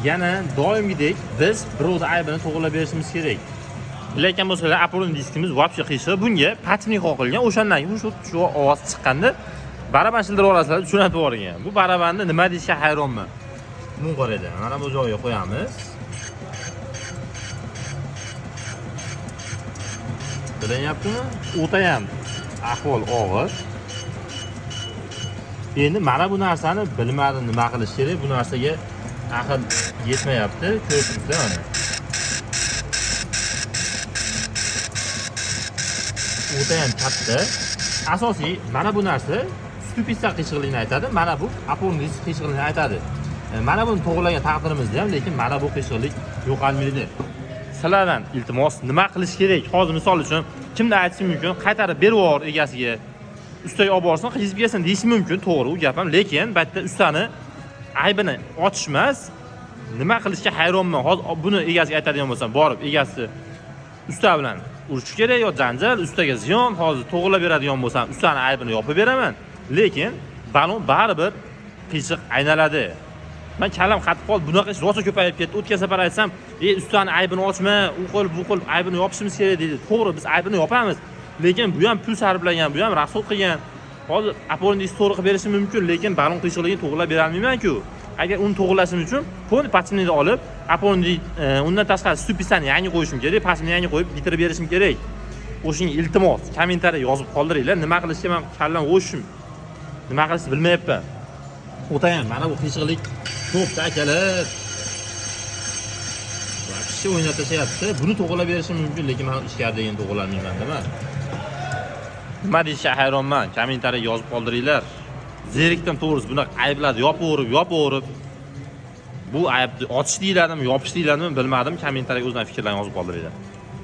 yana doimgidek biz birovni aybini to'g'rilab berishimiz kerak. Lekin bo'lsalar Apollon diskimiz вообще qiyshiq. Bunga patchnik qo'yilgan. O'shandan keyin shu ovoz chiqqanda baraban shildirib olasizlar, tushunib yuborgan. Bu barabanni nima deyishga hayronman. Buni qaraydi. Mana bu joyga qo'yamiz. Bilyaptimi? O'ta ham ahvol og'ir. Endi mana bu narsani bilmadim nima qilish kerak. Bu narsaga aql yetmayapti. Ko'rsizlar mana. O'ta ham katta. Asosiy mana bu narsa stupidsa qiyshiqligini aytadi. Mana bu Apollon disk qiyshiqligini aytadi. Mana buni to'g'rilagan taqdirimizda ham, lekin mana bu qiyshiqlik yo'qolmaydi. Sizlardan iltimos, nima qilish kerak? Hozir misol uchun kimda aytishim mumkin, qaytarib berib yubor egasiga. Ustaga olib borsin, qizib kelsin deyish mumkin, to'g'ri, u gap ham, lekin bu yerda ustani aybini ochishmas. Nima qilishga hayronman. Hozir buni egasiga aytadigan bo'lsam, borib egasi usta bilan urush kerak yo janjal, ustaga ziyon, hozir to'g'rilab beradigan bo'lsam, ustaning aybini yopib beraman. Lekin balon baribir qiyshiq aynaladi. Men kalam qatib qoldi, bunaqa ish rosa ko'payib ketdi. O'tgan safar aytsam, ustaning aybini ochma, u qo'l bu qo'l aybini yopishimiz kerak dedi. To'g'ri, biz aybini yopamiz. Lekin bu ham pul sarflagan, bu ham rasxod qilgan. Hozir Apollon disk to'g'ri qilib berishim mumkin, lekin balon qiyshiqligini to'g'rilab bera olmayman-ku. Agar uni to'g'rilashim uchun poni patchnikni olib, Apollon disk undan tashqari stupidani yangi qo'yishim kerak, patchnikni yangi qo'yib bitirib berishim kerak. O'shinga iltimos, kommentariy yozib qoldiringlar. Nima qilishga men kallam o'shim. Nima qilishni bilmayapman. O'tayam mana bu qiyshiqlik ko'pda akalar. Kishi o'ynab tashlayapti. Buni to'g'rilab berishim mumkin, lekin men ichkaridagini to'g'rilamayman, nima? Nima deyishga hayronman. Kommentariy yozib qoldiringlar. Zerikdim to'g'risi, bunaqa ayblarni yopaverib. Bu aybni ochish deyladimi, yopish deyladimi bilmadim. Kommentariy o'zlarining fikrlarini yozib qoldiringlar.